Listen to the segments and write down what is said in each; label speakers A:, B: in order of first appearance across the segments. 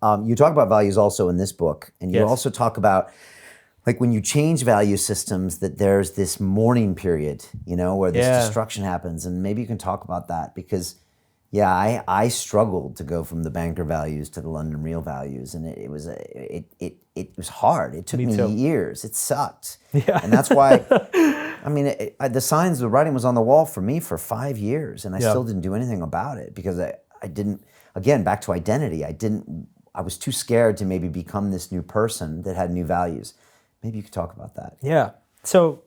A: You talk about values also in this book, and you also talk about like when you change value systems, that there's this mourning period, where this destruction happens, and maybe you can talk about that because, I struggled to go from the banker values to the London Real values, and it was hard. It took me years. It sucked, and that's why. I mean, the writing was on the wall for me for 5 years, and I still didn't do anything about it because I didn't. Again, back to identity. I was too scared to maybe become this new person that had new values. Maybe you could talk about that.
B: Yeah. So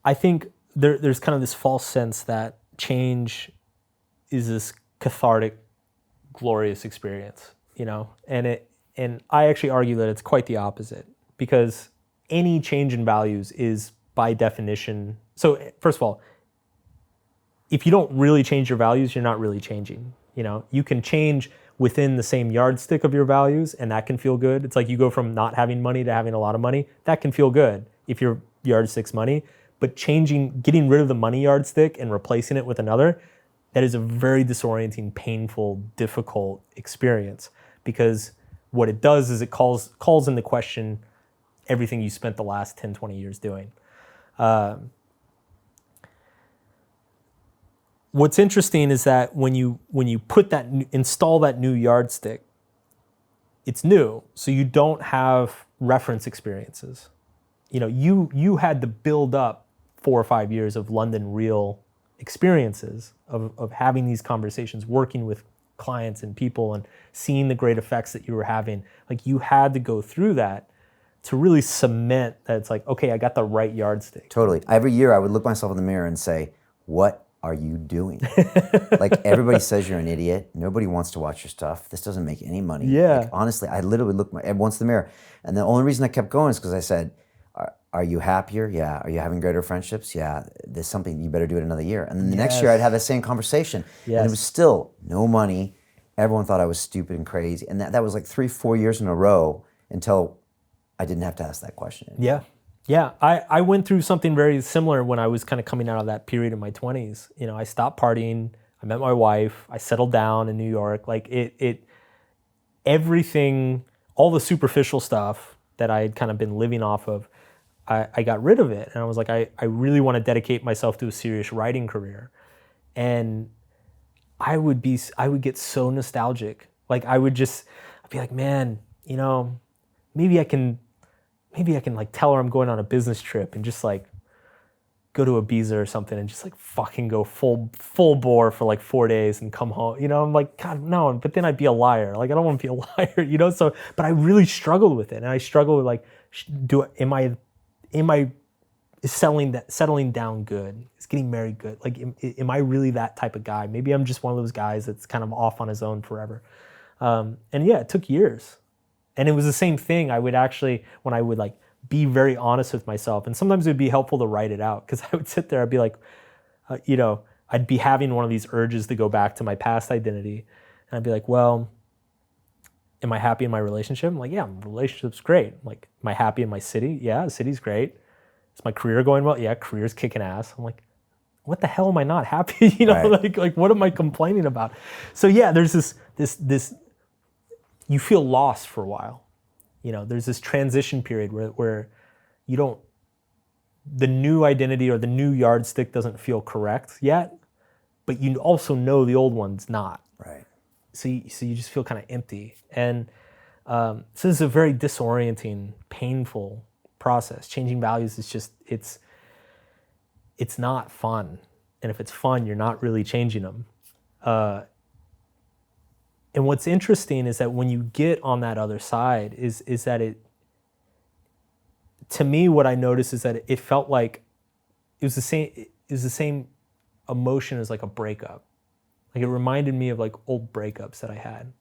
B: I think there's kind of this false sense that change is this cathartic, glorious experience, and I actually argue that it's quite the opposite, because any change in values is by definition. So first of all, if you don't really change your values, you're not really changing. You can change within the same yardstick of your values, and that can feel good. It's like you go from not having money to having a lot of money. That can feel good if your yardstick's money. But getting rid of the money yardstick and replacing it with another, that is a very disorienting, painful, difficult experience, because what it does is it calls into question everything you spent the last 10, 20 years doing. What's interesting is that when you install that new yardstick, it's new, so you don't have reference experiences. You had to build up 4 or 5 years of London Real experiences of having these conversations, working with clients and people, and seeing the great effects that you were having. Like, you had to go through that to really cement that it's like, okay, I got the right yardstick.
A: Totally. Every year I would look myself in the mirror and say, what are you doing? Like, everybody says you're an idiot. Nobody wants to watch your stuff. This doesn't make any money.
B: Yeah.
A: Like, honestly, I literally looked once in the mirror. And the only reason I kept going is because I said, are you happier? Yeah. Are you having greater friendships? Yeah. There's something, you better do it another year. And then the next year I'd have the same conversation. Yes. And it was still no money. Everyone thought I was stupid and crazy. And that was like 3-4 years in a row until I didn't have to ask that question anymore.
B: Yeah. I went through something very similar when I was kind of coming out of that period in my 20s. I stopped partying. I met my wife. I settled down in New York. Like everything, all the superficial stuff that I had kind of been living off of, I got rid of it. And I was like, I really want to dedicate myself to a serious writing career. And I would get so nostalgic. Like, I'd be like, man, maybe I can like tell her I'm going on a business trip and just like go to Ibiza or something and just like fucking go full bore for like 4 days and come home. I'm like, God, no, but then I'd be a liar. Like, I don't want to be a liar, So, but I really struggled with it. And I struggled with like, am I settling down good? Is getting married good? Like, am I really that type of guy? Maybe I'm just one of those guys that's kind of off on his own forever. And yeah, it took years. And it was the same thing. I would actually, when I would like be very honest with myself, and sometimes it would be helpful to write it out, because I would sit there, I'd be like, I'd be having one of these urges to go back to my past identity. And I'd be like, well, am I happy in my relationship? I'm like, yeah, my relationship's great. I'm like, am I happy in my city? Yeah, the city's great. Is my career going well? Yeah, career's kicking ass. I'm like, what the hell am I not happy? Right. like what am I complaining about? So yeah, there's this you feel lost for a while. There's this transition period where the new identity or the new yardstick doesn't feel correct yet, but you also know the old one's not.
A: Right.
B: So you just feel kind of empty. And so this is a very disorienting, painful process. Changing values is just, it's not fun. And if it's fun, you're not really changing them. And what's interesting is that when you get on that other side is that to me, what I noticed is that it felt like it was the same emotion as like a breakup. Like, it reminded me of like old breakups that I had,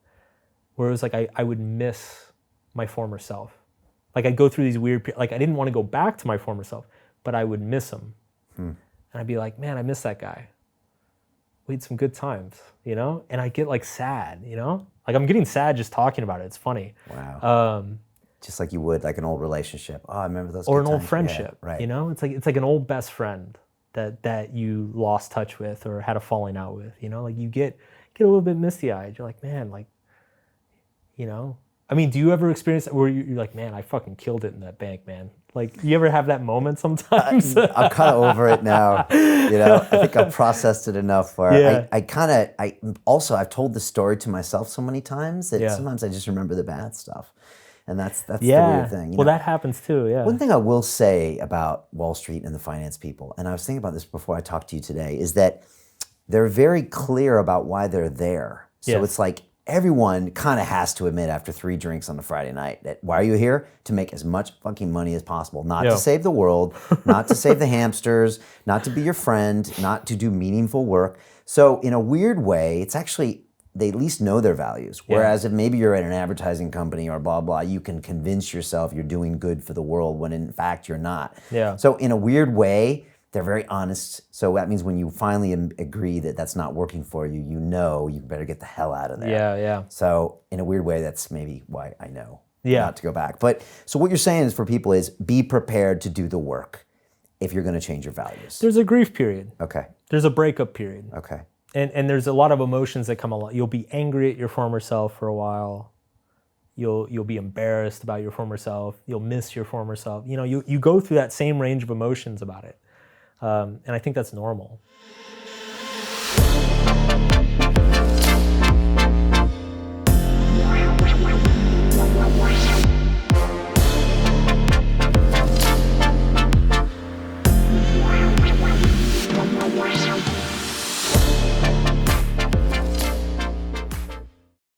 B: where it was like I would miss my former self. Like, I'd go through these weird, like, I didn't want to go back to my former self, but I would miss him. And I'd be like, man, I miss that guy. We had some good times, And I get like sad, Like, I'm getting sad just talking about it. It's funny.
A: Wow. Just like you would like an old relationship. Oh, I remember those.
B: Or
A: good
B: an old
A: times.
B: friendship,
A: yeah, right?
B: It's like an old best friend that you lost touch with or had a falling out with, you know, like you get a little bit misty eyed. You're like, man, like, you know, I mean, do you ever experience that where you're like, man, I fucking killed it in that bank, man? Like, you ever have that moment sometimes?
A: I'm kind of over it now. You know, I think I've processed it enough where I've told the story to myself so many times that sometimes I just remember the bad stuff. And that's the weird thing.
B: Well, that happens too, yeah.
A: One thing I will say about Wall Street and the finance people, and I was thinking about this before I talked to you today, is that they're very clear about why they're there. So it's like everyone kind of has to admit after 3 drinks on a Friday night that why are you here? To make as much fucking money as possible. Not to save the world, not to save the hamsters, not to be your friend, not to do meaningful work. So in a weird way, it's actually, they at least know their values. Whereas if maybe you're at an advertising company or blah, blah, you can convince yourself you're doing good for the world when in fact you're not.
B: Yeah.
A: So in a weird way, they're very honest. So that means when you finally agree that that's not working for you, you know you better get the hell out of there.
B: Yeah, yeah.
A: So in a weird way, that's maybe why I know not to go back. But so what you're saying is for people is be prepared to do the work if you're going to change your values.
B: There's a grief period.
A: Okay.
B: There's a breakup period.
A: Okay.
B: And there's a lot of emotions that come along. You'll be angry at your former self for a while. You'll be embarrassed about your former self. You'll miss your former self. You know, you go through that same range of emotions about it. And I think that's normal.